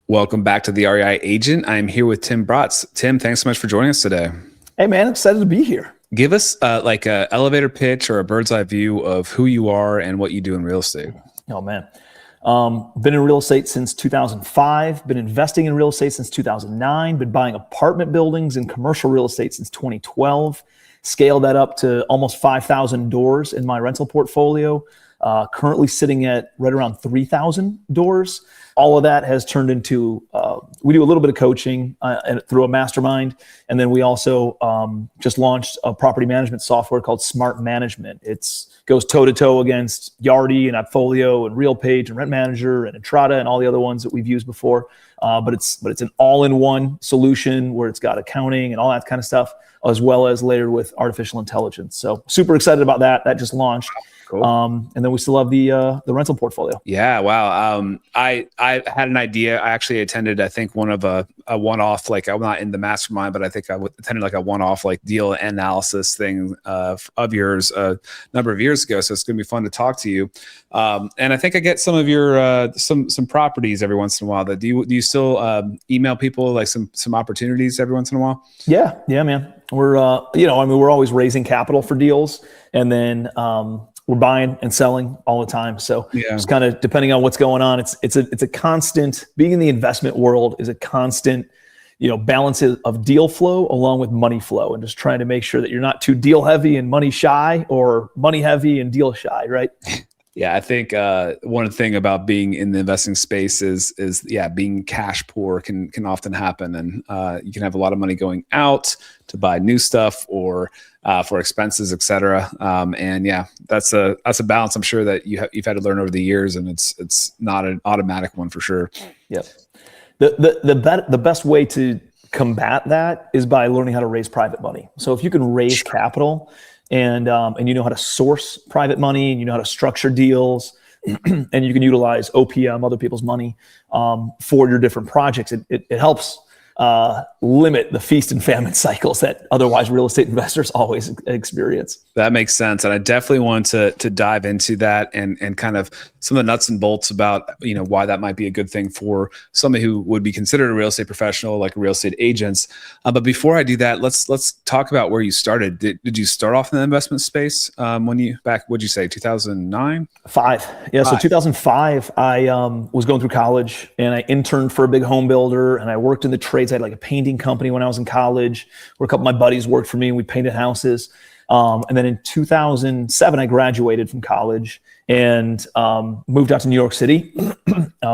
Welcome back to the REI Agent. I'm here with Tim Bratz. Tim, thanks so much for joining us today. Hey man, excited to be here. Give us like a elevator pitch or a bird's eye view of who you are and what you do in real estate. Oh man. Been in real estate since 2005, been investing in real estate since 2009, been buying apartment buildings and commercial real estate since 2012, scaled that up to almost 5,000 doors in my rental portfolio, currently sitting at right around 3,000 doors. All of that has turned into, we do a little bit of coaching through a mastermind. And then we also just launched a property management software called Smart Management. It goes toe to toe against Yardi and AppFolio and RealPage and Rent Manager and Entrata and all the other ones that we've used before. But it's an all-in-one solution where it's got accounting and all that kind of stuff, as well as layered with artificial intelligence. So super excited about that. That just launched. Cool. And then we still have the rental portfolio. Yeah, wow. I had an idea. I actually attended, I think, one of a one-off, like I'm not in the mastermind, but I think I attended like a one-off like deal analysis thing of yours a number of years ago. So it's going to be fun to talk to you. And I think I get some of your some properties every once in a while. That do you still email people like some opportunities every once in a while? Yeah, man. We're we're always raising capital for deals, and then we're buying and selling all the time. So just kind of depending on what's going on, it's a constant, being in the investment world is a constant, balance of deal flow along with money flow, and just trying to make sure that you're not too deal heavy and money shy, or money heavy and deal shy, right? Yeah, I think one thing about being in the investing space is being cash poor can often happen, and you can have a lot of money going out to buy new stuff or for expenses, et cetera. And yeah, that's a balance I'm sure that you've had to learn over the years, and it's not an automatic one for sure. Yep. The best way to combat that is by learning how to raise private money. So if you can raise capital and you know how to source private money, and you know how to structure deals, and you can utilize OPM, other people's money, for your different projects, it helps limit the feast and famine cycles that otherwise real estate investors always experience. That makes sense. And I definitely want to dive into that and kind of some of the nuts and bolts about, why that might be a good thing for somebody who would be considered a real estate professional, like real estate agents. But before I do that, let's talk about where you started. Did you start off in the investment space what'd you say, 2009? 5. Yeah. So 2005, I was going through college, and I interned for a big home builder, and I worked in the trades. I had like a painting company when I was in college, where a couple of my buddies worked for me, and we painted houses. And then in 2007, I graduated from college and moved out to New York City.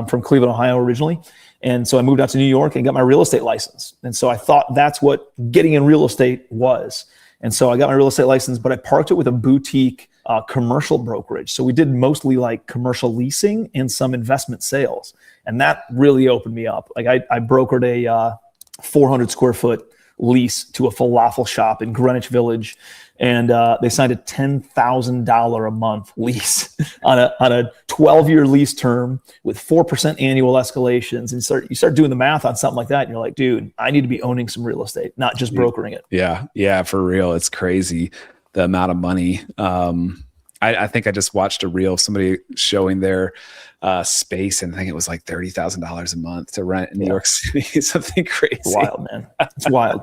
From Cleveland, Ohio originally. And so I moved out to New York and got my real estate license. And so I thought that's what getting in real estate was. And so I got my real estate license, but I parked it with a boutique commercial brokerage. So we did mostly like commercial leasing and some investment sales. And that really opened me up. Like I brokered a 400 square foot lease to a falafel shop in Greenwich Village. And they signed a $10,000 a month lease on a 12-year lease term with 4% annual escalations. And you start doing the math on something like that, and you're like, dude, I need to be owning some real estate, not just brokering it. Yeah, for real. It's crazy, the amount of money. I think I just watched a reel of somebody showing their space, and I think it was like $30,000 a month to rent in New York City. Something crazy. It's wild, man. It's wild.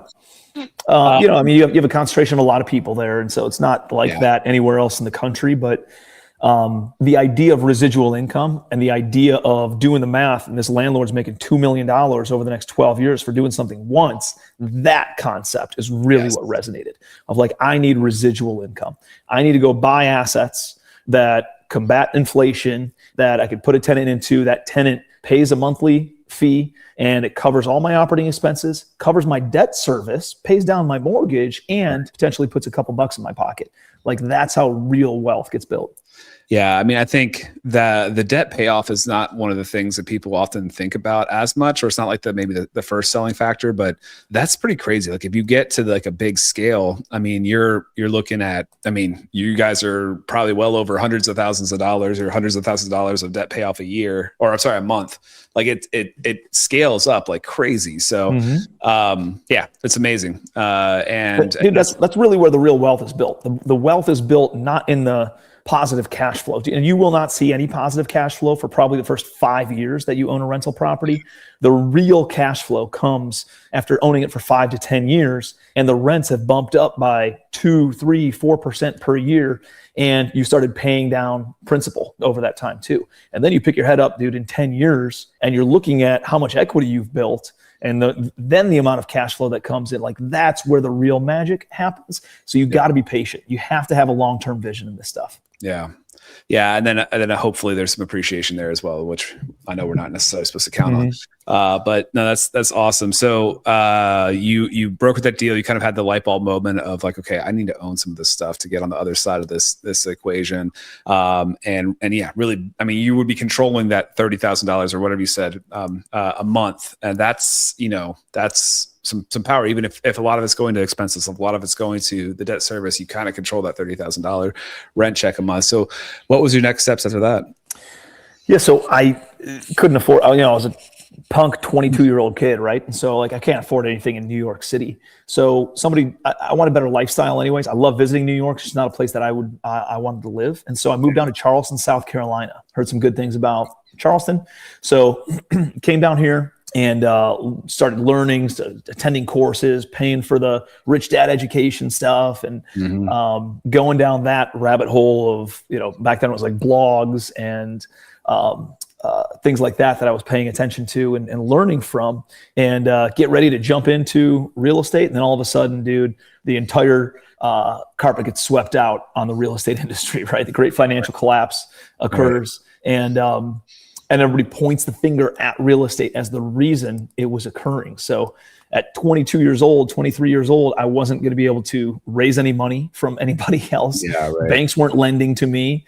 You have a concentration of a lot of people there, and so it's not like that anywhere else in the country. But the idea of residual income and the idea of doing the math, and this landlord's making $2 million over the next 12 years for doing something once, that concept is really what resonated. Of like, I need residual income. I need to go buy assets that combat inflation, that I could put a tenant into. That tenant pays a monthly fee, and it covers all my operating expenses, covers my debt service, pays down my mortgage, and potentially puts a couple bucks in my pocket. Like, that's how real wealth gets built. Yeah, I mean, I think the debt payoff is not one of the things that people often think about as much, or it's not like maybe the first selling factor, but that's pretty crazy. Like if you get to like a big scale, I mean, you're looking at, I mean, you guys are probably well over hundreds of thousands of dollars or hundreds of thousands of dollars of debt payoff a month. Like it scales up like crazy. So yeah, it's amazing. Dude, that's really where the real wealth is built. The wealth is built not in the positive cash flow. And you will not see any positive cash flow for probably the first 5 years that you own a rental property. The real cash flow comes after owning it for 5 to 10 years, and the rents have bumped up by 2, 3, 4% per year. And you started paying down principal over that time too. And then you pick your head up, dude, in 10 years, and you're looking at how much equity you've built, and then the amount of cash flow that comes in. Like, that's where the real magic happens. So you got to be patient. You have to have a long-term vision in this stuff. Yeah. Yeah. And then hopefully there's some appreciation there as well, which I know we're not necessarily supposed to count on. But no, that's awesome. So you brokered that deal. You kind of had the light bulb moment of like, okay, I need to own some of this stuff to get on the other side of this equation. And yeah, really, I mean, you would be controlling that $30,000 or whatever you said a month. And that's some power. Even if a lot of it's going to expenses, a lot of it's going to the debt service, you kind of control that $30,000 rent check a month. So what was your next steps after that? Yeah. So I couldn't afford, I was a punk 22-year-old kid, right? And so like, I can't afford anything in New York City. So I want a better lifestyle anyways. I love visiting New York. It's just not a place that I wanted to live. And so I moved down to Charleston, South Carolina. Heard some good things about Charleston. So came down here and started learning, attending courses, paying for the rich dad education stuff, and going down that rabbit hole of, back then it was like blogs and things like that I was paying attention to and learning from, and get ready to jump into real estate. And then all of a sudden, dude, the entire carpet gets swept out on the real estate industry, right? The great financial collapse occurs. And everybody points the finger at real estate as the reason it was occurring. So at 22 years old, 23 years old, I wasn't going to be able to raise any money from anybody else. Yeah, right. Banks weren't lending to me.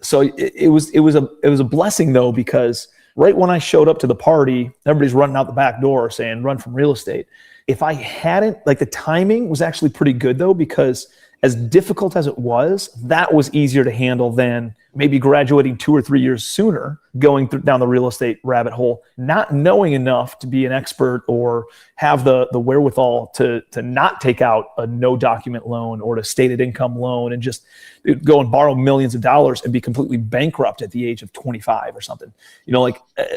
So it was a blessing though, because right when I showed up to the party, everybody's running out the back door saying, run from real estate. If I hadn't, like, the timing was actually pretty good though, because as difficult as it was, that was easier to handle than maybe graduating 2 or 3 years sooner, going down the real estate rabbit hole, not knowing enough to be an expert or have the wherewithal to not take out a no document loan or a stated income loan and just go and borrow millions of dollars and be completely bankrupt at the age of 25 or something.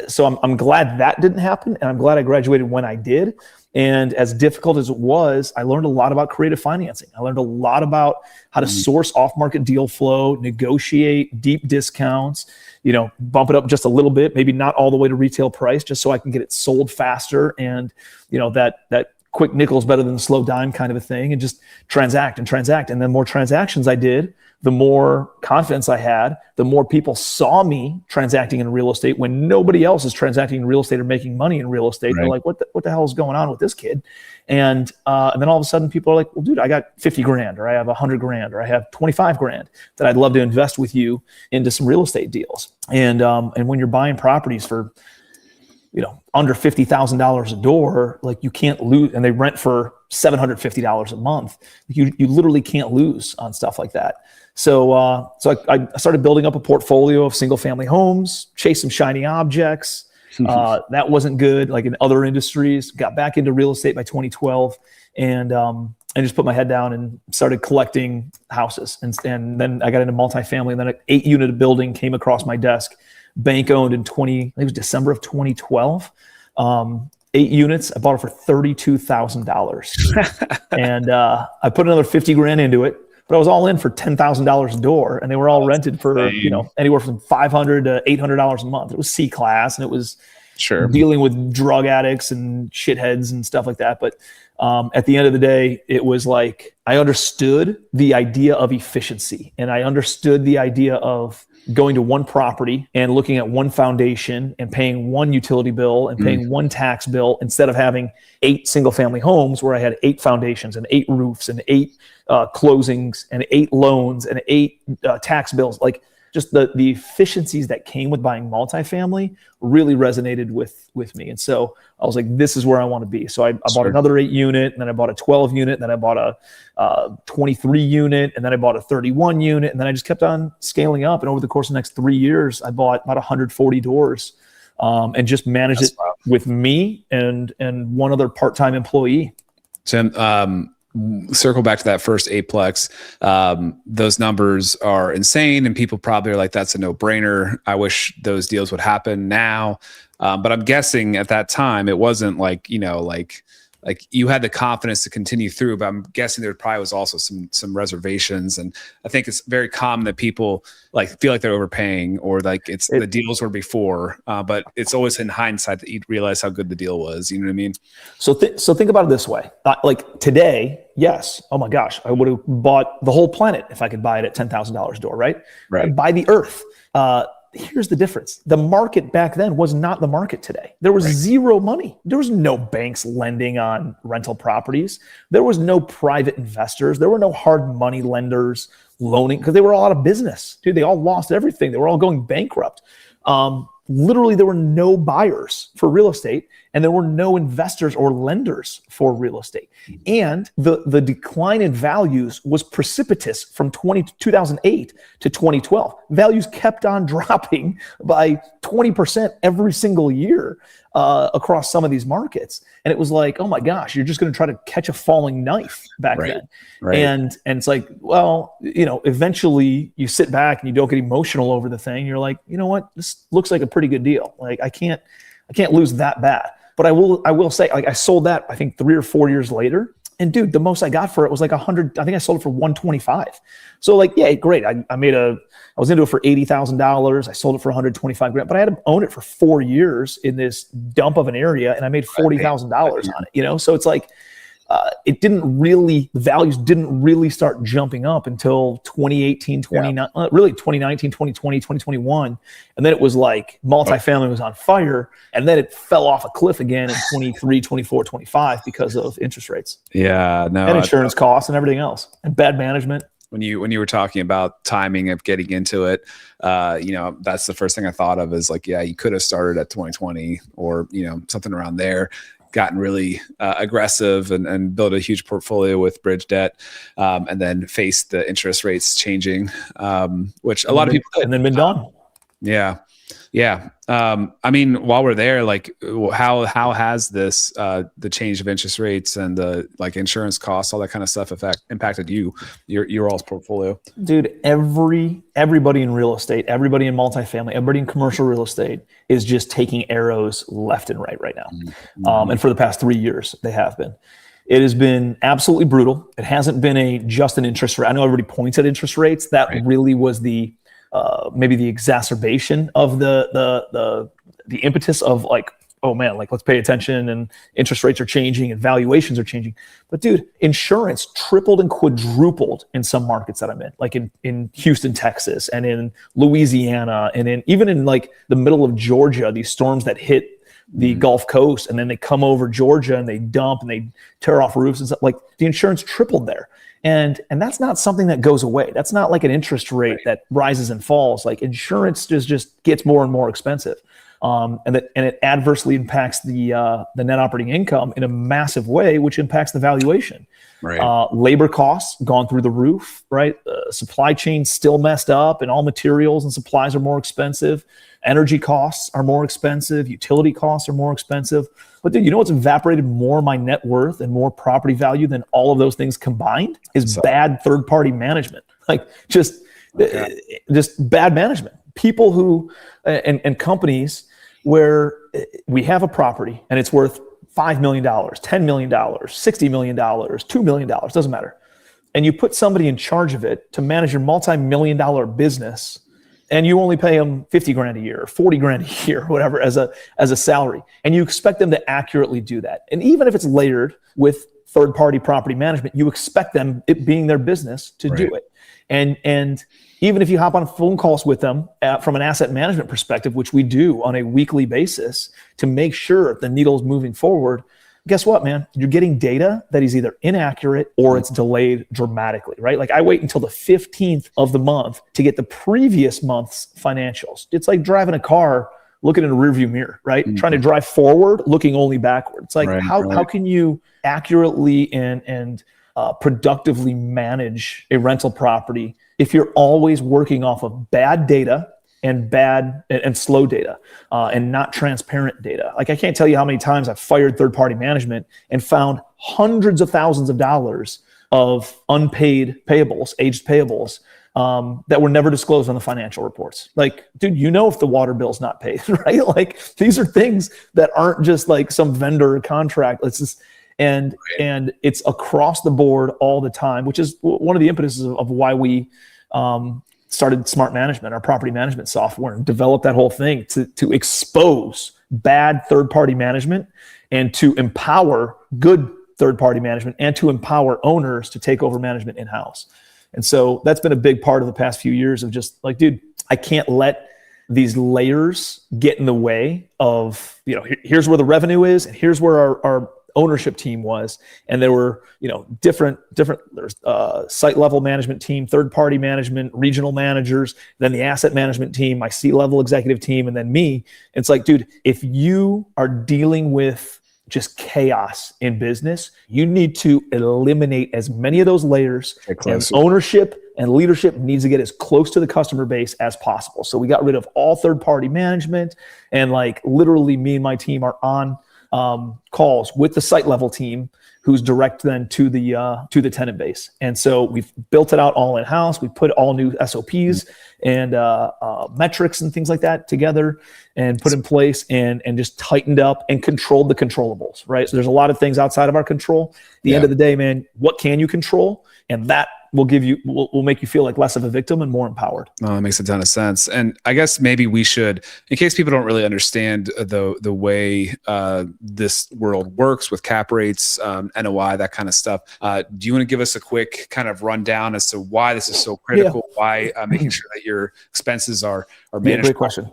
So I'm glad that didn't happen, and I'm glad I graduated when I did. And as difficult as it was, I learned a lot about creative financing. I learned a lot about how to source off-market deal flow, negotiate deep discounts, bump it up just a little bit, maybe not all the way to retail price, just so I can get it sold faster. And, that quick nickel is better than the slow dime kind of a thing, and just transact. And then the more transactions I did, the more confidence I had, the more people saw me transacting in real estate when nobody else is transacting in real estate or making money in real estate. Right. They're like, what the hell is going on with this kid? And then all of a sudden people are like, well, dude, I got 50 grand, or I have 100 grand, or I have 25 grand that I'd love to invest with you into some real estate deals. And when you're buying properties for, under $50,000 a door, like, you can't lose, and they rent for $750 a month. You literally can't lose on stuff like that. So I started building up a portfolio of single family homes, chased some shiny objects. That wasn't good, like in other industries. Got back into real estate by 2012, and just put my head down and started collecting houses. And then I got into multifamily, and then an 8-unit building came across my desk, bank owned in I think it was December of 2012. 8 units. I bought it for $32,000. And I put another 50 grand into it, but I was all in for $10,000 a door, and they were all rented for, anywhere from $500 to $800 a month. It was C-class, and it was dealing with drug addicts and shitheads and stuff like that. But at the end of the day, it was like, I understood the idea of efficiency, and I understood the idea of going to one property and looking at one foundation and paying one utility bill and paying one tax bill, instead of having 8 single family homes where I had 8 foundations and 8 roofs and 8 closings and 8 loans and 8 tax bills. Like, just the efficiencies that came with buying multifamily really resonated with me. And so I was like, this is where I want to be. So I bought another 8 unit, and then I bought a 12 unit, and then I bought a 23 unit, and then I bought a 31 unit. And then I just kept on scaling up. And over the course of the next 3 years, I bought about 140 doors, and just managed it with me and one other part-time employee. Tim, circle back to that first eightplex, those numbers are insane, and people probably are like, that's a no-brainer. I wish those deals would happen now. But I'm guessing at that time, it wasn't like, like you had the confidence to continue through, but I'm guessing there probably was also some reservations. And I think it's very common that people like feel like they're overpaying, or like the deals were before, but it's always in hindsight that you realize how good the deal was. You know what I mean? So think about it this way. Like today, yes. Oh my gosh, I would have bought the whole planet if I could buy it at $10,000 a door, right? Right. I'd buy the earth. Here's the difference. The market back then was not the market today. There was zero money. There was no banks lending on rental properties. There was no private investors. There were no hard money lenders loaning, because they were all out of business. Dude, they all lost everything. They were all going bankrupt. Literally, there were no buyers for real estate, and there were no investors or lenders for real estate. And the decline in values was precipitous from 2008 to 2012. Values kept on dropping by 20% every single year across some of these markets. And it was like, oh my gosh, you're just going to try to catch a falling knife back then. Right. And it's like, well, eventually you sit back and you don't get emotional over the thing. You're like, you know what, this looks like a pretty good deal. Like I can't lose that bad. But I will say, like, I sold that, I think 3 or 4 years later. And dude, the most I got for it was like 100. I think I sold it for 125. So like, yeah, great. I was into it for $80,000. I sold it for 125 grand, but I had to own it for 4 years in this dump of an area, and I made $40,000 on it. So it's like, the values didn't really start jumping up until 2018, 2019, 2020, 2021. And then it was like multifamily was on fire, and then it fell off a cliff again in 23, 24, 25 because of interest rates. Yeah, no. And insurance costs and everything else, and bad management. When you were talking about timing of getting into it, that's the first thing I thought of is like, yeah, you could have started at 2020 or, something around there, gotten really aggressive and built a huge portfolio with bridge debt, and then faced the interest rates changing, which a lot of people did. And then been done. Yeah. Yeah. I mean, while we're there, like how has this, the change of interest rates and the like insurance costs, all that kind of stuff impacted your all's portfolio? Dude, everybody in real estate, everybody in multifamily, everybody in commercial real estate is just taking arrows left and right now. Mm-hmm. And for the past 3 years, they have been. It has been absolutely brutal. It hasn't been just an interest rate. I know everybody points at interest rates. That really was maybe the exacerbation of the impetus of like, oh man, like let's pay attention, and interest rates are changing and valuations are changing. But dude, insurance tripled and quadrupled in some markets that I'm in, like in Houston, Texas, and in Louisiana, and even in like the middle of Georgia, these storms that hit the Gulf Coast, and then they come over Georgia and they dump and they tear off roofs and stuff. Like the insurance tripled there. And that's not something that goes away. That's not like an interest rate that rises and falls. Like insurance just gets more and more expensive. And it adversely impacts the net operating income in a massive way, which impacts the valuation. Right. Labor costs gone through the roof, right? Supply chain still messed up, and all materials and supplies are more expensive. Energy costs are more expensive. Utility costs are more expensive. But dude, you know what's evaporated more my net worth and more property value than all of those things combined is bad third-party management. Like just bad management. People who and companies where we have a property and it's worth $5 million, $10 million, $60 million, $2 million, doesn't matter. And you put somebody in charge of it to manage your multi-million-dollar business, and you only pay them 50 grand a year or 40 grand a year, whatever, as a salary. And you expect them to accurately do that. And even if it's layered with third-party property management, you expect them, it being their business, to do it. And even if you hop on phone calls with them from an asset management perspective, which we do on a weekly basis to make sure the needle is moving forward, guess what, man? You're getting data that is either inaccurate or it's delayed dramatically, right? Like I wait until the 15th of the month to get the previous month's financials. It's like driving a car looking in a rearview mirror, right? Mm-hmm. Trying to drive forward, looking only backward. It's like, how can you accurately and productively manage a rental property if you're always working off of bad data and bad and slow data and not transparent data. Like I can't tell you how many times I've fired third-party management and found hundreds of thousands of dollars of unpaid payables, aged payables, that were never disclosed on the financial reports. Like, dude, if the water bill's not paid, right? Like these are things that aren't just like some vendor contract. It's just, and it's across the board all the time, which is one of the impetuses of why we started Smart Management, our property management software, and developed that whole thing to expose bad third-party management and to empower good third-party management and to empower owners to take over management in-house. And so that's been a big part of the past few years of just like, dude, I can't let these layers get in the way of, here's where the revenue is and here's where our ownership team was. And there were, different, there's site level management team, third-party management, regional managers, then the asset management team, my C-level executive team, and then me. It's like, dude, if you are dealing with just chaos in business, you need to eliminate as many of those layers, and ownership and leadership needs to get as close to the customer base as possible. So we got rid of all third-party management, and like literally me and my team are on calls with the site level team who's direct then to the tenant base. And so we've built it out all in-house. We put all new SOPs and metrics and things like that together and put in place and just tightened up and controlled the controllables, right? So there's a lot of things outside of our control. At the end of the day, man, what can you control? And that will make you feel like less of a victim and more empowered. Oh, that makes a ton of sense. And I guess maybe we should, in case people don't really understand the way this world works with cap rates, NOI, that kind of stuff. Do you want to give us a quick kind of rundown as to why this is so critical? Why making sure that your expenses are managed? Great question.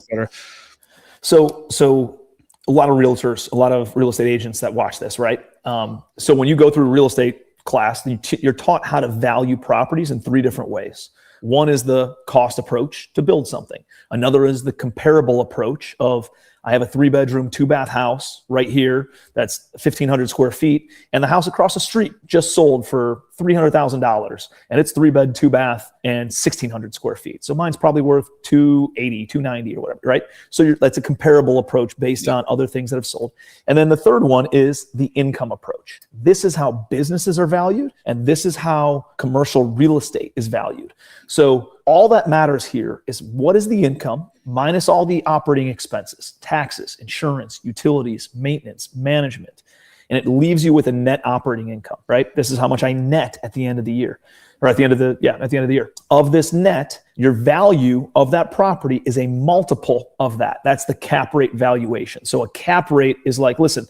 So a lot of realtors, a lot of real estate agents that watch this, right? So when you go through real estate class, you're taught how to value properties in 3 different ways. One is the cost approach to build something. Another is the comparable approach of, I have a 3-bedroom, 2-bath house right here that's 1,500 square feet, and the house across the street just sold for $300,000, and it's 3-bed, 2-bath, and 1,600 square feet. So mine's probably worth 280, 290 or whatever, right? So that's a comparable approach based on other things that have sold. And then the third one is the income approach. This is how businesses are valued, and this is how commercial real estate is valued. So all that matters here is what is the income minus all the operating expenses, taxes, insurance, utilities, maintenance, management. And it leaves you with a net operating income, right? This is how much I net at the end of the year, or at the end of the year. Of this net, your value of that property is a multiple of that. That's the cap rate valuation. So a cap rate is like, listen,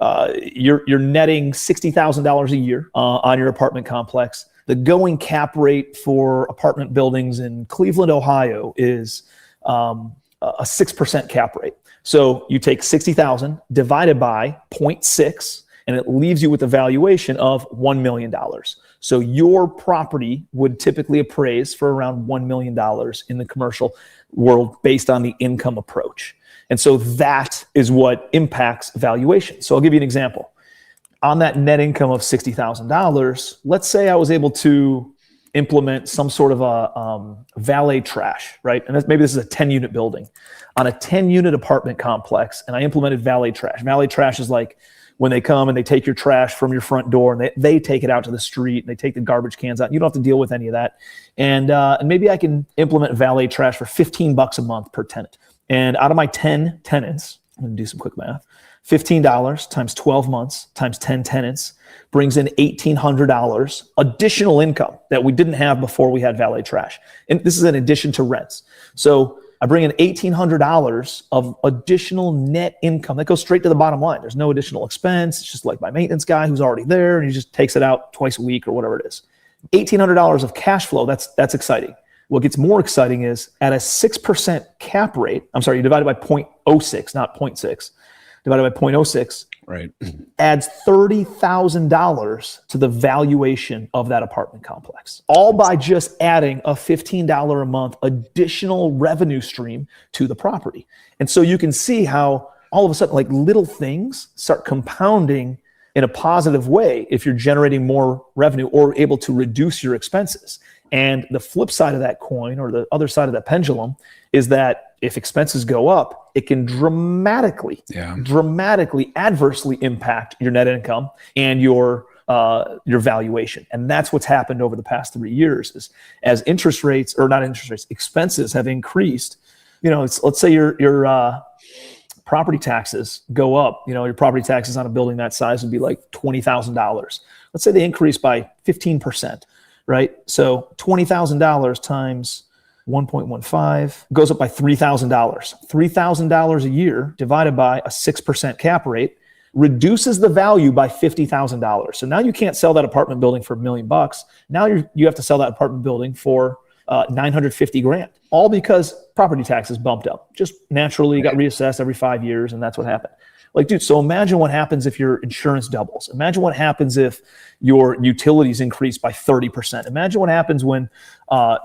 you're netting $60,000 a year on your apartment complex. The going cap rate for apartment buildings in Cleveland, Ohio is a 6% cap rate. So you take 60,000 divided by 0.6, and it leaves you with a valuation of $1 million. So your property would typically appraise for around $1 million in the commercial world based on the income approach. And so that is what impacts valuation. So I'll give you an example. On that net income of $60,000, let's say I was able to implement some sort of a valet trash, right? And maybe this is a 10-unit building. On a 10-unit apartment complex, and I implemented valet trash. Valet trash is like when they come and they take your trash from your front door and they take it out to the street and they take the garbage cans out. You don't have to deal with any of that. And maybe I can implement valet trash for $15 a month per tenant. And out of my 10 tenants, I'm going to do some quick math. $15 times 12 months times 10 tenants brings in $1,800 additional income that we didn't have before we had valet trash. And this is in addition to rents. So I bring in $1,800 of additional net income that goes straight to the bottom line. There's no additional expense. It's just like my maintenance guy who's already there and he just takes it out twice a week or whatever it is. $1,800 of cash flow, that's exciting. What gets more exciting is at a 6% cap rate, you divide it by 0.06, not 0.6, divided by 0.06, right, adds $30,000 to the valuation of that apartment complex, all by just adding a $15 a month additional revenue stream to the property. And so you can see how all of a sudden, like little things start compounding in a positive way if you're generating more revenue or able to reduce your expenses. And the flip side of that coin, or the other side of that pendulum, is that if expenses go up, it can dramatically adversely impact your net income and your valuation. And that's what's happened over the past 3 years is as expenses have increased. Let's say your property taxes go up. Your property taxes on a building that size would be like $20,000. Let's say they increase by 15%, right? So $20,000 times 1.15 goes up by $3,000. $3,000 a year divided by a 6% cap rate reduces the value by $50,000. So now you can't sell that apartment building for $1 million. Now you have to sell that apartment building for $950,000, all because property taxes bumped up. Just naturally got reassessed every 5 years, and that's what happened. Like, dude, so imagine what happens if your insurance doubles. Imagine what happens if your utilities increase by 30%. Imagine what happens when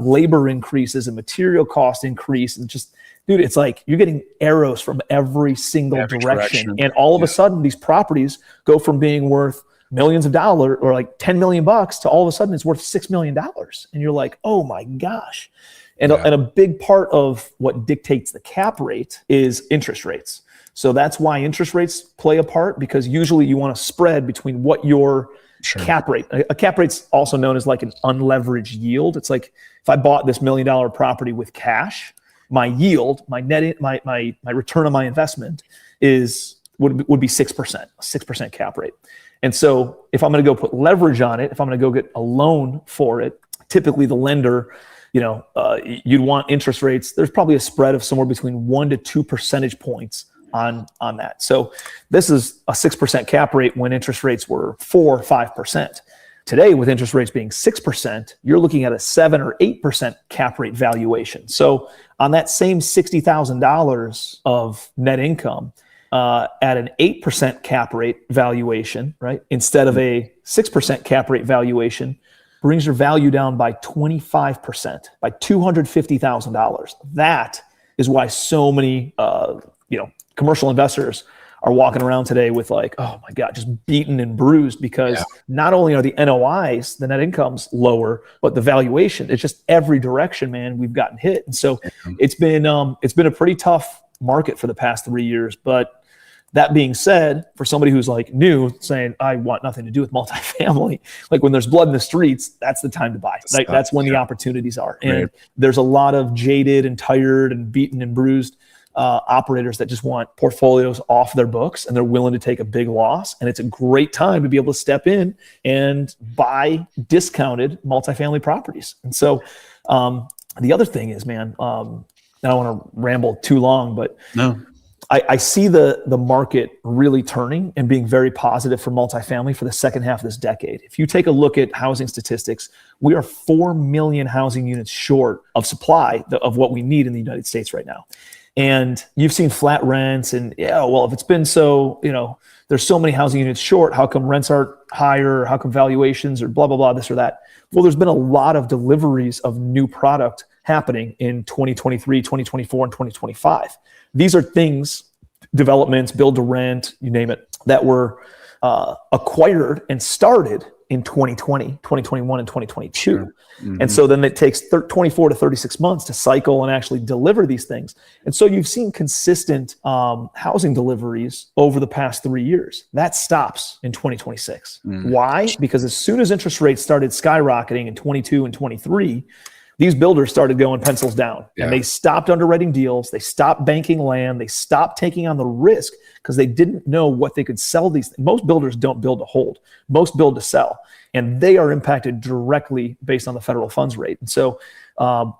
labor increases and material cost increase. And just, dude, it's like you're getting arrows from every single direction. And all of a sudden, these properties go from being worth millions of dollars or like $10 million to all of a sudden it's worth $6 million. And you're like, oh my gosh. And a big part of what dictates the cap rate is interest rates. So that's why interest rates play a part, because usually you want to spread between what your cap rate. A cap rate's also known as like an unleveraged yield. It's like if I bought this $1 million property with cash, my yield, my return on my investment would be 6%, a 6% cap rate. And so if I'm going to go put leverage on it, if I'm going to go get a loan for it, typically the lender, you'd want interest rates. There's probably a spread of somewhere between 1 to 2 percentage points on that. So this is a 6% cap rate when interest rates were 4 or 5%. Today, with interest rates being 6%, you're looking at a 7 or 8% cap rate valuation. So on that same $60,000 of net income, at an 8% cap rate valuation, right, instead of a 6% cap rate valuation, brings your value down by 25%, by $250,000. That is why so many, commercial investors are walking around today with like, oh my God, just beaten and bruised, because not only are the NOIs, the net incomes lower, but the valuation, it's just every direction, man, we've gotten hit. And so it's been a pretty tough market for the past 3 years. But that being said, for somebody who's like new, saying, I want nothing to do with multifamily, like when there's blood in the streets, that's the time to buy. Like that's when the opportunities are. And there's a lot of jaded and tired and beaten and bruised operators that just want portfolios off their books, and they're willing to take a big loss. And it's a great time to be able to step in and buy discounted multifamily properties. And so the other thing is, man, I don't want to ramble too long, but I see the market really turning and being very positive for multifamily for the second half of this decade. If you take a look at housing statistics, we are 4 million housing units short of supply of what we need in the United States right now. And you've seen flat rents and if it's been so, there's so many housing units short, how come rents aren't higher? How come valuations or blah, blah, blah, this or that? Well, there's been a lot of deliveries of new product happening in 2023, 2024, and 2025. These are things, developments, build to rent, you name it, that were acquired and started in 2020, 2021, and 2022. And so then it takes 24 to 36 months to cycle and actually deliver these things. And so you've seen consistent housing deliveries over the past 3 years. That stops in 2026. Why? Because as soon as interest rates started skyrocketing in 22 and 23, these builders started going pencils down, and they stopped underwriting deals. They stopped banking land. They stopped taking on the risk because they didn't know what they could sell these things. Most builders don't build to hold. Most build to sell, and they are impacted directly based on the federal funds rate. And so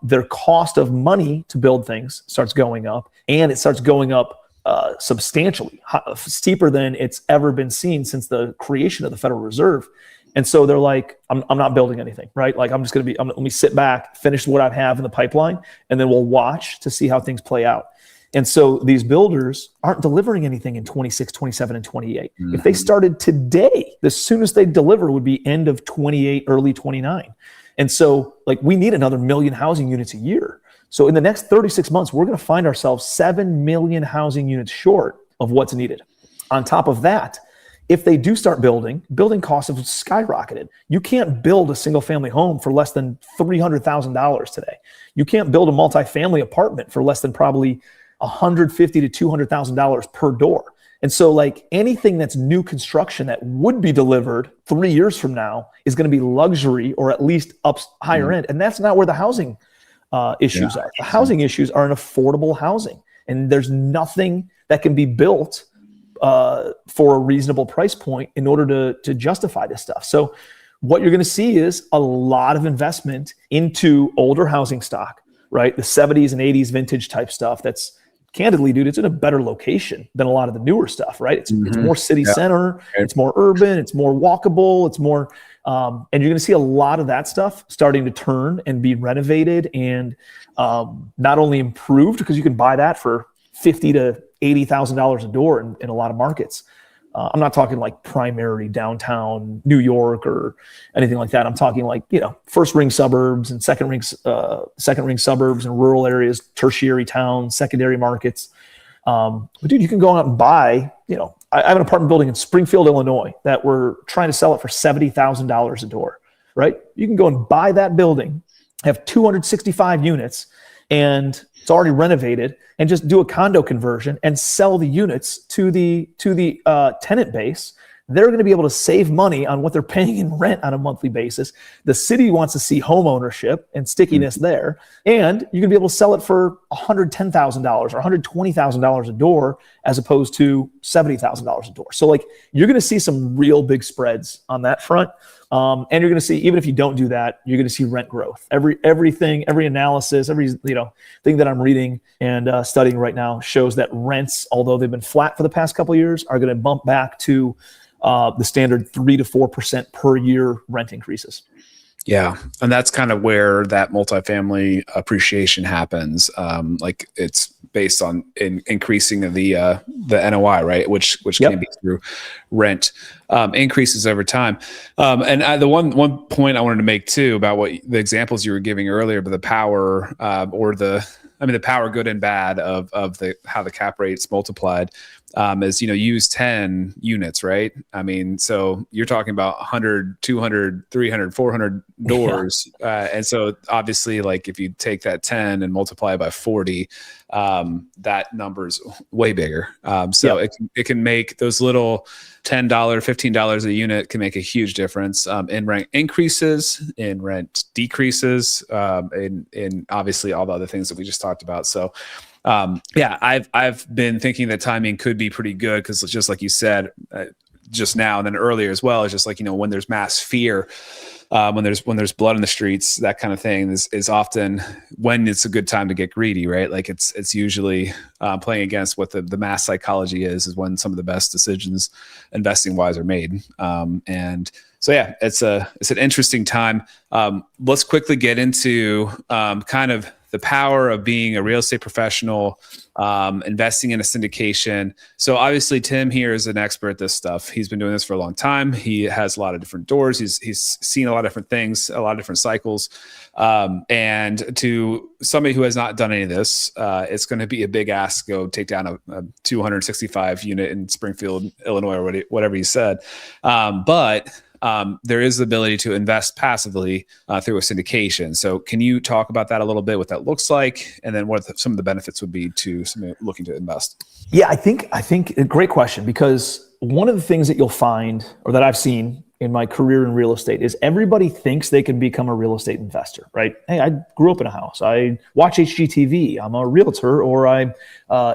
their cost of money to build things starts going up, and it starts going up substantially, steeper than it's ever been seen since the creation of the Federal Reserve. And so they're like, I'm not building anything, right? Like let me sit back, finish what I have in the pipeline, and then we'll watch to see how things play out. And so these builders aren't delivering anything in 26, 27, and 28. If they started today, the soonest they'd deliver would be end of 28, early 29. And so like we need another 1 million housing units a year. So in the next 36 months, we're going to find ourselves 7 million housing units short of what's needed. On top of that, if they do start building costs have skyrocketed. You can't build a single family home for less than $300,000 today. You can't build a multifamily apartment for less than probably $150,000 to $200,000 per door. And so like anything that's new construction that would be delivered 3 years from now is going to be luxury or at least up higher end. And that's not where the housing issues are. The housing issues are in affordable housing. And there's nothing that can be built for a reasonable price point in order to justify this stuff. So what you're going to see is a lot of investment into older housing stock, right? The 70s and 80s vintage type stuff that's candidly, dude, it's in a better location than a lot of the newer stuff, right? It's more city center, it's more urban, it's more walkable, it's more, and you're going to see a lot of that stuff starting to turn and be renovated and not only improved, because you can buy that for $50,000 to $80,000 a door in a lot of markets. I'm not talking like primary downtown New York or anything like that. I'm talking like, first ring suburbs and second ring suburbs and rural areas, tertiary towns, secondary markets. But dude, you can go out and buy, I have an apartment building in Springfield, Illinois that we're trying to sell it for $70,000 a door, right? You can go and buy that building, have 265 units, and it's already renovated, and just do a condo conversion and sell the units to the tenant base. They're going to be able to save money on what they're paying in rent on a monthly basis. The city wants to see home ownership and stickiness there. And you're going to be able to sell it for $110,000 or $120,000 a door as opposed to $70,000 a door. So like you're going to see some real big spreads on that front. And you're going to see, even if you don't do that, you're going to see rent growth. Every analysis, every thing that I'm reading and studying right now shows that rents, although they've been flat for the past couple of years, are going to bump back to the standard 3 to 4% per year rent increases. Yeah. And that's kind of where that multifamily appreciation happens. Like it's based on increasing the NOI, right? Which can be through rent increases over time. And the one point I wanted to make too about what the examples you were giving earlier, but the power the power good and bad of how the cap rate's multiplied is, use 10 units, right? I mean, so you're talking about 100, 200, 300, 400 doors. And so obviously like if you take that 10 and multiply it by 40, that number's way bigger. It can make those little $10, $15 a unit can make a huge difference in rent increases, in rent decreases, in obviously all the other things that we just talked about. So I've been thinking that timing could be pretty good because it's just like you said just now and then earlier as well. It's just like, when there's mass fear, when there's blood in the streets, that kind of thing is often when it's a good time to get greedy, right? Like it's usually playing against what the mass psychology is when some of the best decisions investing wise are made. And so it's an interesting time. Let's quickly get into kind of the power of being a real estate professional, investing in a syndication. So obviously Tim here is an expert at this stuff. He's been doing this for a long time. He has a lot of different doors. He's seen a lot of different things, a lot of different cycles. And to somebody who has not done any of this, it's going to be a big ask to go take down a 265 unit in Springfield, Illinois, or whatever you said. But there is the ability to invest passively through a syndication. So can you talk about that a little bit, what that looks like, and then what some of the benefits would be to somebody looking to invest? Yeah, I think a great question, because one of the things that you'll find, or that I've seen in my career in real estate, is everybody thinks they can become a real estate investor, right? Hey, I grew up in a house. I watch HGTV. I'm a realtor, or I'm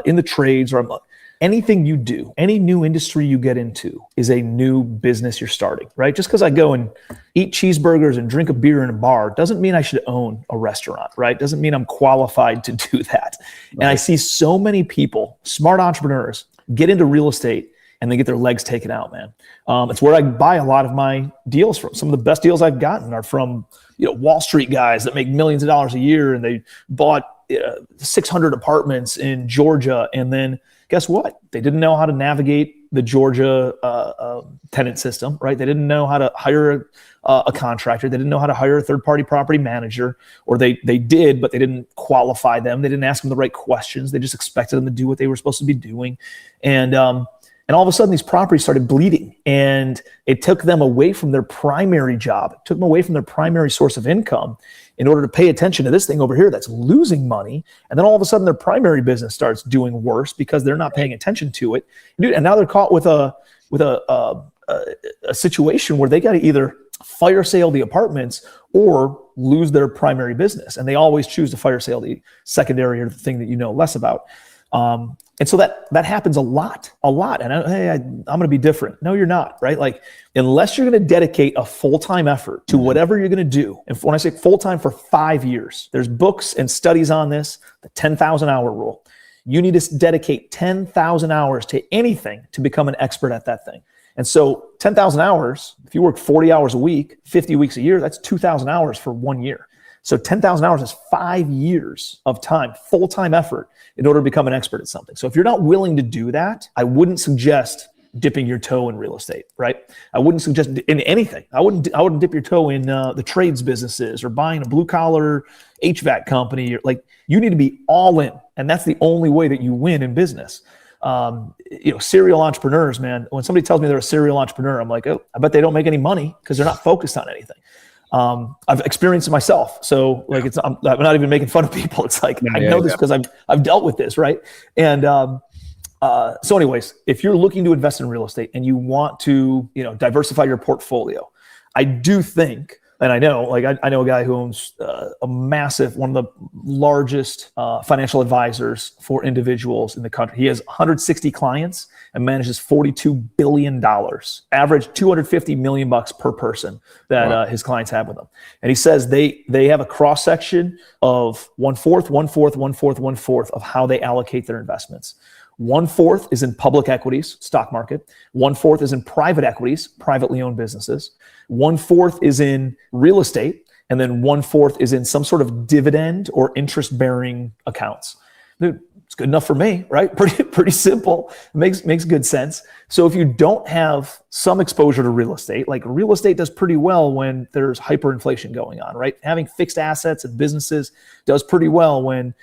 in the trades, or anything you do, any new industry you get into is a new business you're starting, right? Just because I go and eat cheeseburgers and drink a beer in a bar doesn't mean I should own a restaurant, right? Doesn't mean I'm qualified to do that. Right. And I see so many people, smart entrepreneurs, get into real estate and they get their legs taken out, man. It's where I buy a lot of my deals from. Some of the best deals I've gotten are from Wall Street guys that make millions of dollars a year, and they bought 600 apartments in Georgia, and then guess what? They didn't know how to navigate the Georgia tenant system, right? They didn't know how to hire a contractor. They didn't know how to hire a third-party property manager, or they did, but they didn't qualify them. They didn't ask them the right questions. They just expected them to do what they were supposed to be doing. And And all of a sudden these properties started bleeding, and it took them away from their primary job. It took them away from their primary source of income in order to pay attention to this thing over here that's losing money. And then all of a sudden their primary business starts doing worse because they're not paying attention to it. Dude, and now they're caught with a situation where they got to either fire sale the apartments or lose their primary business. And they always choose to fire sale the secondary or the thing that you know less about. And so that happens a lot. And I'm going to be different. No, you're not, right? Like, unless you're going to dedicate a full-time effort to whatever you're going to do. And when I say full-time, for 5 years, there's books and studies on this, the 10,000 hour rule. You need to dedicate 10,000 hours to anything to become an expert at that thing. And so 10,000 hours, if you work 40 hours a week, 50 weeks a year, that's 2,000 hours for 1 year. So 10,000 hours is 5 years of time, full-time effort, in order to become an expert at something. So if you're not willing to do that, I wouldn't suggest dipping your toe in real estate, right? I wouldn't suggest in anything. I wouldn't dip your toe in the trades businesses or buying a blue-collar HVAC company. Like, you need to be all in, and that's the only way that you win in business. Serial entrepreneurs, man, when somebody tells me they're a serial entrepreneur, I'm like, oh, I bet they don't make any money because they're not focused on anything. I've experienced it myself. So like, I'm not even making fun of people. It's like, I know this because I've dealt with this. Right. And, so anyways, if you're looking to invest in real estate and you want to, diversify your portfolio, I do think, and I know a guy who owns one of the largest financial advisors for individuals in the country. He has 160 clients and manages $42 billion, average $250 million per person that his clients have with him. And he says they have a cross section of 1/4, 1/4, 1/4, 1/4 of how they allocate their investments. 1/4 is in public equities, stock market. 1/4 is in private equities, privately owned businesses. 1/4 is in real estate. And then 1/4 is in some sort of dividend or interest-bearing accounts. Dude, it's good enough for me, right? Pretty simple. Makes good sense. So if you don't have some exposure to real estate, like, real estate does pretty well when there's hyperinflation going on, right? Having fixed assets and businesses does pretty well when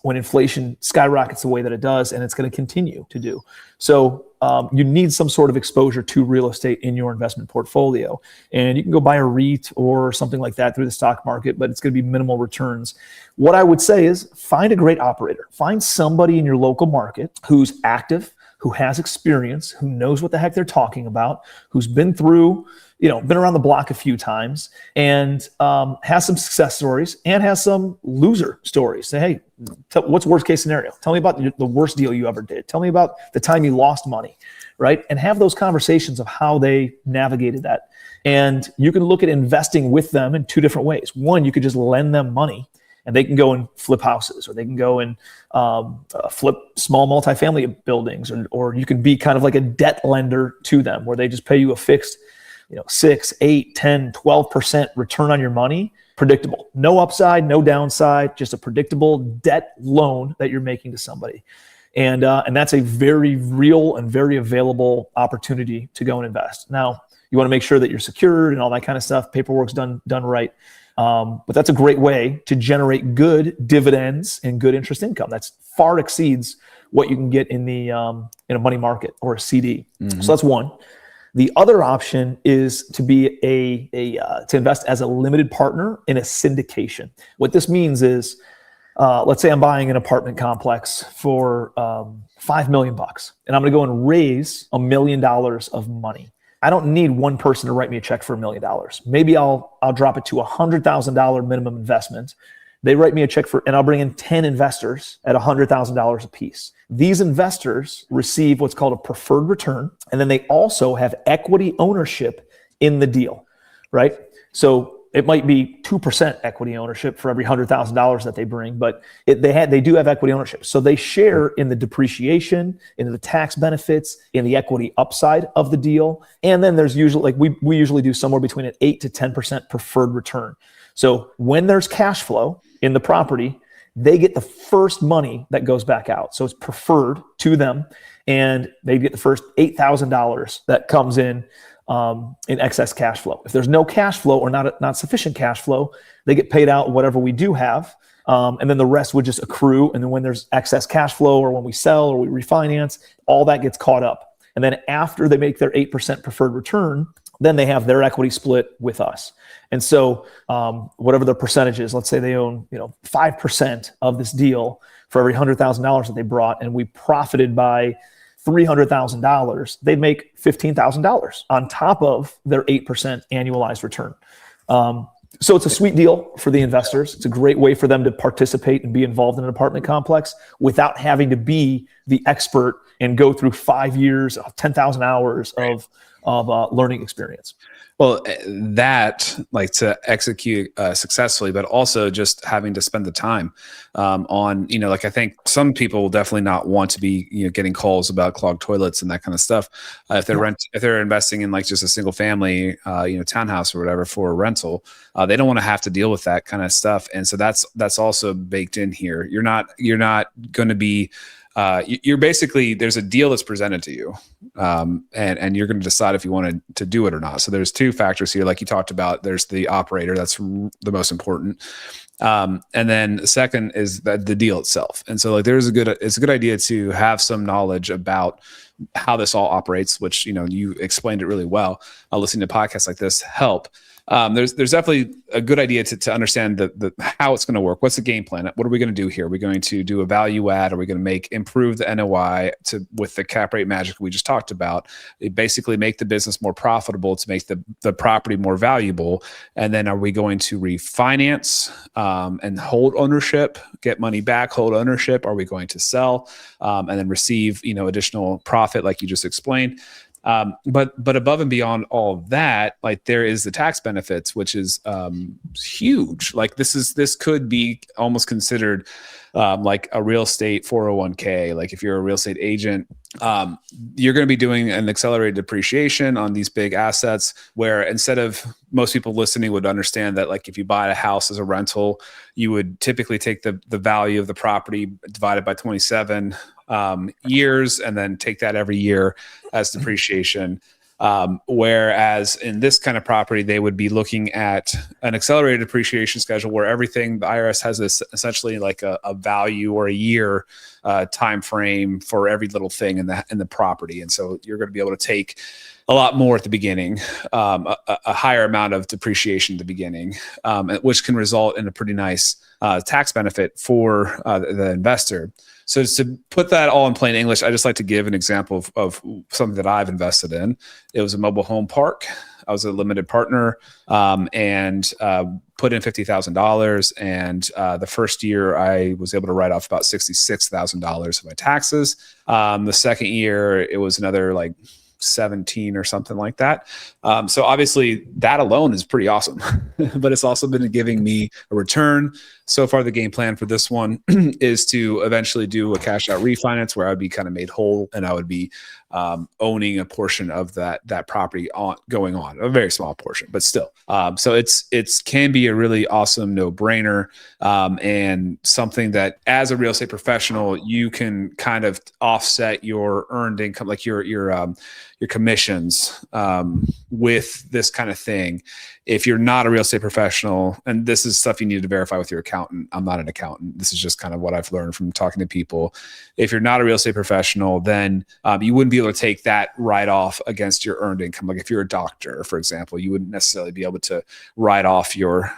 inflation skyrockets the way that it does, and it's going to continue to do. So you need some sort of exposure to real estate in your investment portfolio. And you can go buy a REIT or something like that through the stock market, but it's going to be minimal returns. What I would say is find a great operator. Find somebody in your local market who's active, who has experience, who knows what the heck they're talking about, who's been through, been around the block a few times, and has some success stories and has some loser stories. Say, hey, what's worst case scenario? Tell me about the worst deal you ever did. Tell me about the time you lost money, right? And have those conversations of how they navigated that. And you can look at investing with them in two different ways. One, you could just lend them money, and they can go and flip houses, or they can go and flip small multifamily buildings, or you can be kind of like a debt lender to them, where they just pay you a fixed 6, 8, 10, 12% return on your money. Predictable, no upside, no downside, just a predictable debt loan that you're making to somebody. And that's a very real and very available opportunity to go and invest. Now, you want to make sure that you're secured and all that kind of stuff. Paperwork's done right. But that's a great way to generate good dividends and good interest income. That's far exceeds what you can get in a money market or a CD. Mm-hmm. So that's one. The other option is to be to invest as a limited partner in a syndication. What this means is, let's say I'm buying an apartment complex for $5 million, and I'm going to go and raise $1 million of money. I don't need one person to write me a check for $1 million. Maybe I'll drop it to $100,000 minimum investment. They write me a check and I'll bring in 10 investors at $100,000 a piece. These investors receive what's called a preferred return, and then they also have equity ownership in the deal, right? So it might be 2% equity ownership for every $100,000 that they bring, but they do have equity ownership. So they share in the depreciation, in the tax benefits, in the equity upside of the deal. And then there's usually, we usually do somewhere between an 8 to 10% preferred return. So when there's cash flow in the property, they get the first money that goes back out. So it's preferred to them, and they get the first $8,000 that comes in excess cash flow. If there's no cash flow or not sufficient cash flow, they get paid out whatever we do have. And then the rest would just accrue. And then when there's excess cash flow, or when we sell or we refinance, all that gets caught up. And then after they make their 8% preferred return, then they have their equity split with us. And so whatever the percentage is, let's say they own 5% of this deal for every $100,000 that they brought, and we profited by $300,000, they make $15,000 on top of their 8% annualized return. So it's a sweet deal for the investors. It's a great way for them to participate and be involved in an apartment complex without having to be the expert and go through 5 years, 10,000 hours of learning experience. Well, that like to execute successfully, but also just having to spend the time on, like I think some people will definitely not want to be, getting calls about clogged toilets and that kind of stuff. If they're investing in like just a single family, townhouse or whatever for a rental, they don't want to have to deal with that kind of stuff. And so that's also baked in here. You're not going to be, you're basically, there's a deal that's presented to you, and you're going to decide if you want to do it or not. So there's two factors here, like you talked about. There's the operator, that's the most important, and then the second is the deal itself. And so like it's a good idea to have some knowledge about how this all operates, which you explained it really well. Listening to podcasts like this help. There's definitely a good idea to understand the how it's going to work. What's the game plan? What are we going to do here? Are we going to do a value add? Are we going to improve the NOI with the cap rate magic we just talked about? Basically make the business more profitable to make the property more valuable. And then are we going to refinance and hold ownership, get money back, hold ownership? Are we going to sell and then receive additional profit like you just explained? But above and beyond all of that, like there is the tax benefits, which is huge. Like this could be almost considered like a real estate 401k. Like if you're a real estate agent, you're going to be doing an accelerated depreciation on these big assets, where instead of most people listening would understand that like if you buy a house as a rental, you would typically take the value of the property divided by 27 years and then take that every year as depreciation. Whereas in this kind of property, they would be looking at an accelerated depreciation schedule where everything, the IRS has this essentially like a value or a year time frame for every little thing in the property. And so you're going to be able to take a lot more at the beginning, a higher amount of depreciation at the beginning, which can result in a pretty nice tax benefit for the investor. So to put that all in plain English, I just like to give an example of something that I've invested in. It was a mobile home park. I was a limited partner and put in $50,000. And the first year I was able to write off about $66,000 of my taxes. The second year it was another like 17 or something like that. So obviously that alone is pretty awesome, but it's also been giving me a return. So far, the game plan for this one is to eventually do a cash out refinance where I'd be kind of made whole and I would be owning a portion of that property going on, a very small portion, but still. So it's can be a really awesome no-brainer and something that as a real estate professional, you can kind of offset your earned income, like your commissions with this kind of thing. If you're not a real estate professional, and this is stuff you need to verify with your accountant. I'm not an accountant. This is just kind of what I've learned from talking to people. If you're not a real estate professional, then you wouldn't be able to take that write off against your earned income. Like if you're a doctor, for example, you wouldn't necessarily be able to write off your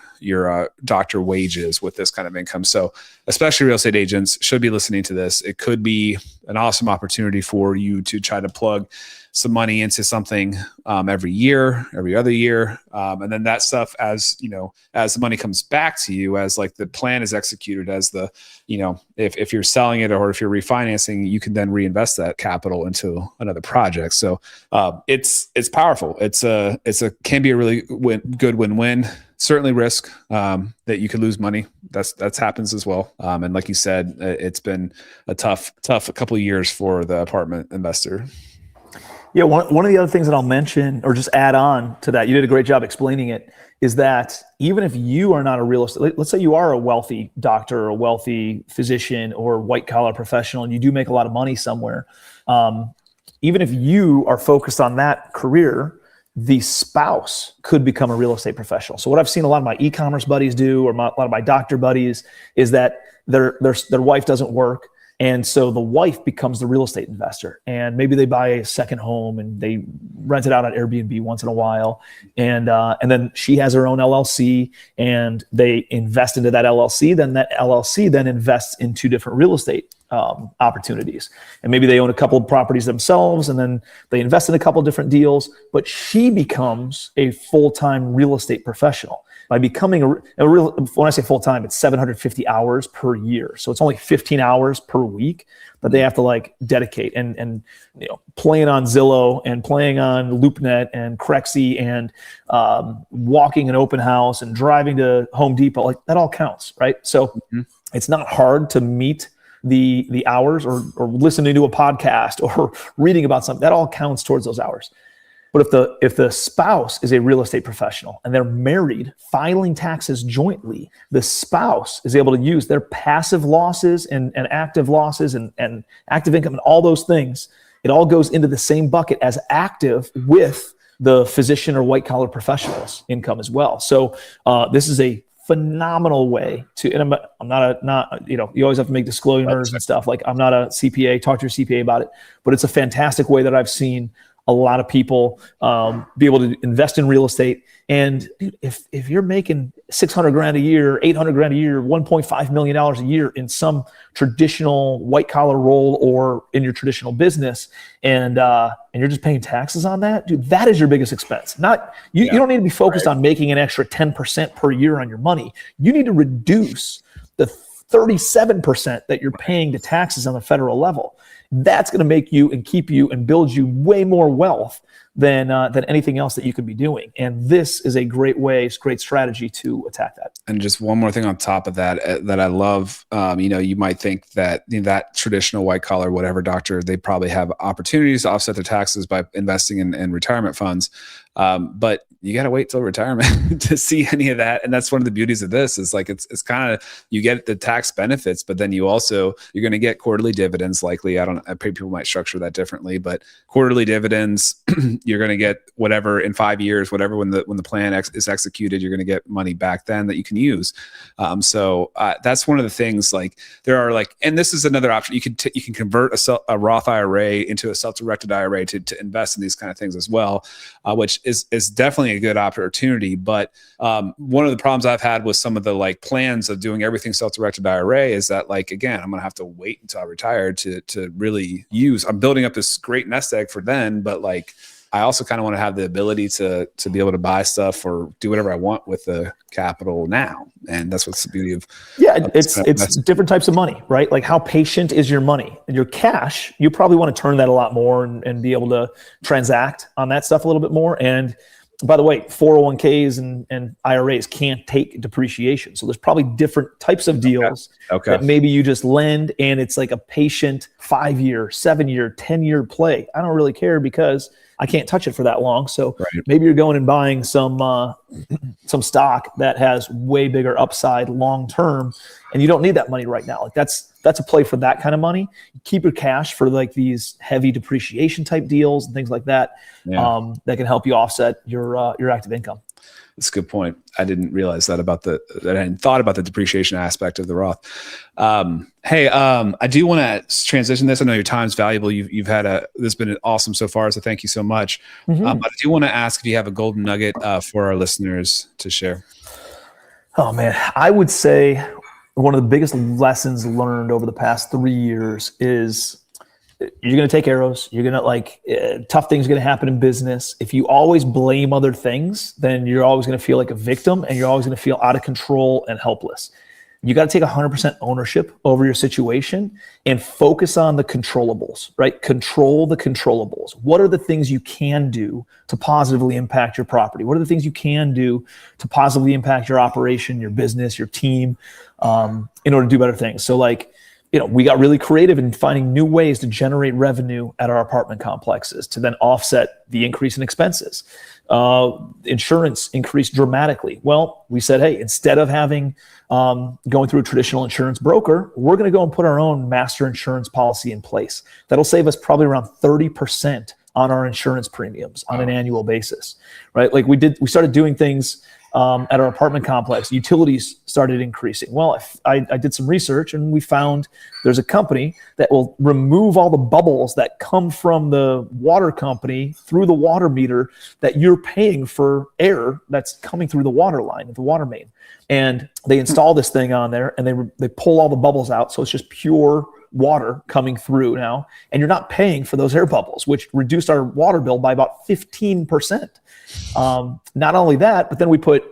doctor wages with this kind of income. So especially real estate agents should be listening to this. It could be an awesome opportunity for you to try to plug some money into something every year, every other year. And then that stuff, as the money comes back to you, as like the plan is executed, as the, if you're selling it or if you're refinancing, you can then reinvest that capital into another project. So it's powerful. Can be a really good win-win. Certainly risk that you could lose money. That's happens as well. And like you said, it's been a tough couple of years for the apartment investor. Yeah, one of the other things that I'll mention or just add on to that, you did a great job explaining it, is that even if you are not a real estate, let's say you are a wealthy doctor or a wealthy physician or white collar professional and you do make a lot of money somewhere, even if you are focused on that career, the spouse could become a real estate professional. So what I've seen a lot of my e-commerce buddies do, or a lot of my doctor buddies, is that their wife doesn't work And so the wife becomes the real estate investor, and maybe they buy a second home and they rent it out on Airbnb once in a while. And then she has her own LLC and they invest into that LLC. Then that LLC then invests in 2 different real estate opportunities. And maybe they own a couple of properties themselves and then they invest in a couple of different deals, but she becomes a full-time real estate professional. By becoming a real, when I say full-time, it's 750 hours per year. So it's only 15 hours per week that they have to like dedicate and playing on Zillow and playing on LoopNet and Crexy and walking an open house and driving to Home Depot, like that all counts, right? So it's not hard to meet the hours or listening to a podcast or reading about something. That all counts towards those hours. But if the spouse is a real estate professional and they're married, filing taxes jointly, the spouse is able to use their passive losses and active losses and active income and all those things. It all goes into the same bucket as active with the physician or white collar professionals income as well. So this is a phenomenal way to, and I'm not you always have to make disclosures and stuff. Like I'm not a CPA, talk to your CPA about it, but it's a fantastic way that I've seen a lot of people be able to invest in real estate. And dude, if you're making $600,000 a year, $800,000 a year, $1.5 million a year in some traditional white collar role or in your traditional business, and you're just paying taxes on that, dude, that is your biggest expense. Not you don't need to be focused on making an extra 10% per year on your money. You need to reduce the 37% that you're paying to taxes on the federal level. That's going to make you and keep you and build you way more wealth than anything else that you could be doing. And this is a great strategy to attack that. And just one more thing on top of that, that I love, you might think that that traditional white collar, whatever doctor, they probably have opportunities to offset their taxes by investing in retirement funds. But you got to wait till retirement to see any of that. And that's one of the beauties of this is like, it's kind of, you get the tax benefits, but then you're going to get quarterly dividends. Likely. People might structure that differently, but quarterly dividends, you're going to get whatever in 5 years, whatever, when the plan is executed, you're going to get money back then that you can use. So that's one of the things, like there are and this is another option. You can convert a Roth IRA into a self-directed IRA to invest in these kind of things as well, which is definitely a good opportunity. But one of the problems I've had with some of the plans of doing everything self-directed IRA is that again, I'm going to have to wait until I retire to really use. I'm building up this great nest egg for then, but I also kind of want to have the ability to be able to buy stuff or do whatever I want with the capital now. And that's what's the beauty of. Yeah, it's different types of money, right? Like how patient is your money? And your cash, you probably want to turn that a lot more and be able to transact on that stuff a little bit more. And by the way, 401ks and IRAs can't take depreciation. So there's probably different types of deals that maybe you just lend and it's like a patient 5-year, 7-year, 10-year play. I don't really care because I can't touch it for that long. So maybe you're going and buying some stock that has way bigger upside long term, and you don't need that money right now. That's a play for that kind of money. Keep your cash for these heavy depreciation type deals and things like that that can help you offset your active income. That's a good point. I didn't realize that I hadn't thought about the depreciation aspect of the Roth. Hey, I do want to transition this. I know your time's valuable. You've had this has been awesome so far. So thank you so much. But I do want to ask if you have a golden nugget for our listeners to share. Oh man, I would say one of the biggest lessons learned over the past 3 years is you're going to take arrows. You're going to tough things are going to happen in business. If you always blame other things, then you're always going to feel like a victim and you're always going to feel out of control and helpless. You got to take 100% ownership over your situation and focus on the controllables, right? Control the controllables. What are the things you can do to positively impact your property? What are the things you can do to positively impact your operation, your business, your team, in order to do better things? So we got really creative in finding new ways to generate revenue at our apartment complexes to then offset the increase in expenses. Insurance increased dramatically. Well, we said, hey, instead of having going through a traditional insurance broker, we're going to go and put our own master insurance policy in place. That'll save us probably around 30% on our insurance premiums on an annual basis, right? We started doing things at our apartment complex, utilities started increasing. Well, I did some research and we found there's a company that will remove all the bubbles that come from the water company through the water meter that you're paying for air that's coming through the water line, the water main. And they install this thing on there and they pull all the bubbles out. So it's just pure water coming through now. And you're not paying for those air bubbles, which reduced our water bill by about 15%. Not only that, but then we put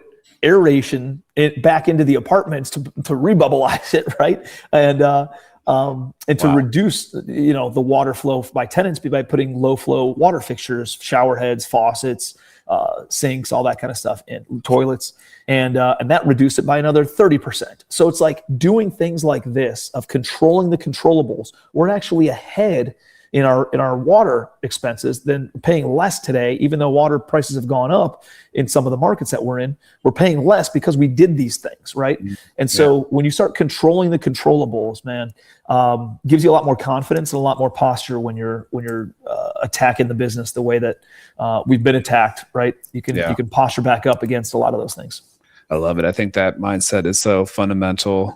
aeration back into the apartments to rebubblize it, right? And to reduce, the water flow by tenants by putting low flow water fixtures, shower heads, faucets, sinks, all that kind of stuff in toilets. And that reduced it by another 30%. So it's like doing things like this of controlling the controllables. We're actually ahead in our water expenses than paying less today, even though water prices have gone up in some of the markets that we're in. We're paying less because we did these things, right? And so when you start controlling the controllables, man, gives you a lot more confidence and a lot more posture when you're attacking the business the way that we've been attacked, right? You can posture back up against a lot of those things. I love it. I think that mindset is so fundamental,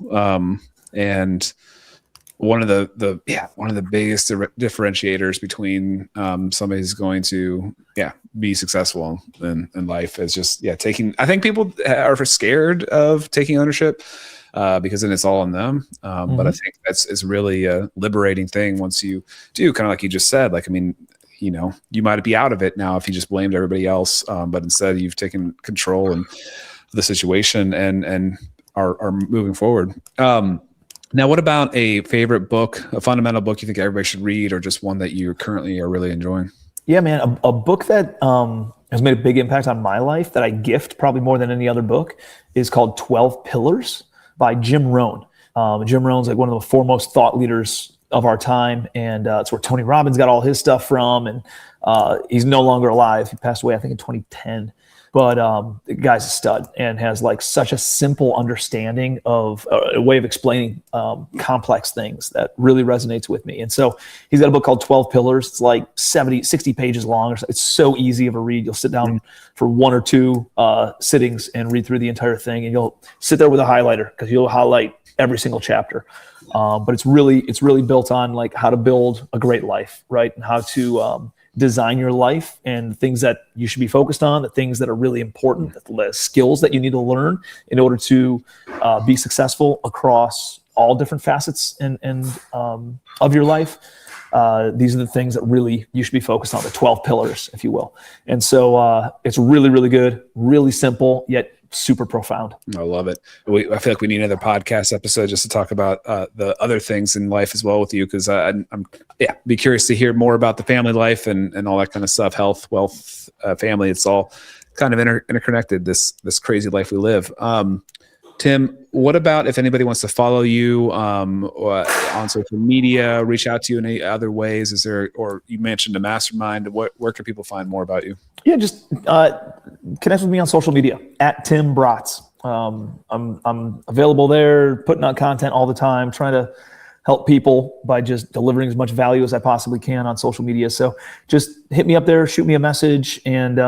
and one of the biggest differentiators between somebody who's going to be successful in life is just taking. I think people are scared of taking ownership because then it's all on them. But I think it's really a liberating thing once you do, kind of like you just said. Like, I mean, you might be out of it now if you just blamed everybody else, but instead you've taken control of the situation and are moving forward. Now, what about a favorite book, a fundamental book you think everybody should read, or just one that you currently are really enjoying? Yeah, man, a book that has made a big impact on my life that I gift probably more than any other book is called 12 Pillars by Jim Rohn. Jim Rohn's like one of the foremost thought leaders of our time, and it's where Tony Robbins got all his stuff from, and he's no longer alive. He passed away, I think, in 2010. But the guy's a stud and has like such a simple understanding of a way of explaining complex things that really resonates with me. And so he's got a book called 12 Pillars. It's like 60 pages long. It's so easy of a read. You'll sit down for one or two sittings and read through the entire thing. And you'll sit there with a highlighter because you'll highlight every single chapter. But it's really built on like how to build a great life, right? And how to design your life and things that you should be focused on, the things that are really important, the skills that you need to learn in order to be successful across all different facets and of your life. These are the things that really you should be focused on, the 12 pillars, if you will. And so it's really, really good, really simple, yet super profound. I love it. I feel like we need another podcast episode just to talk about the other things in life as well with you, because I'm be curious to hear more about the family life and all that kind of stuff, health, wealth, family. It's all kind of interconnected, this crazy life we live. Tim, what about if anybody wants to follow you on social media, reach out to you in any other ways? Is there, or you mentioned a mastermind, where can people find more about you? Yeah, just connect with me on social media at Tim Bratz. I'm available there, putting out content all the time, trying to help people by just delivering as much value as I possibly can on social media. So just hit me up there, shoot me a message. And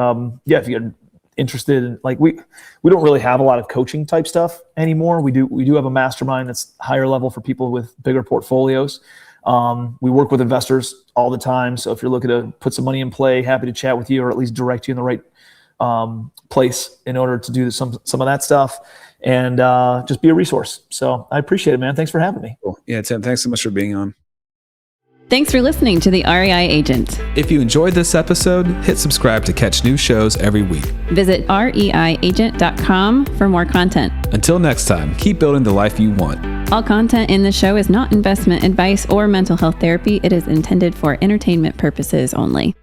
if you're interested in, like, we don't really have a lot of coaching type stuff anymore. We do have a mastermind that's higher level for people with bigger portfolios. We work with investors all the time. So if you're looking to put some money in play, happy to chat with you or at least direct you in the right place in order to do some of that stuff and just be a resource. So I appreciate it, man. Thanks for having me. Cool. Yeah, Tim, thanks so much for being on. Thanks for listening to the REI Agent. If you enjoyed this episode, hit subscribe to catch new shows every week. Visit reiagent.com for more content. Until next time, keep building the life you want. All content in the show is not investment advice or mental health therapy. It is intended for entertainment purposes only.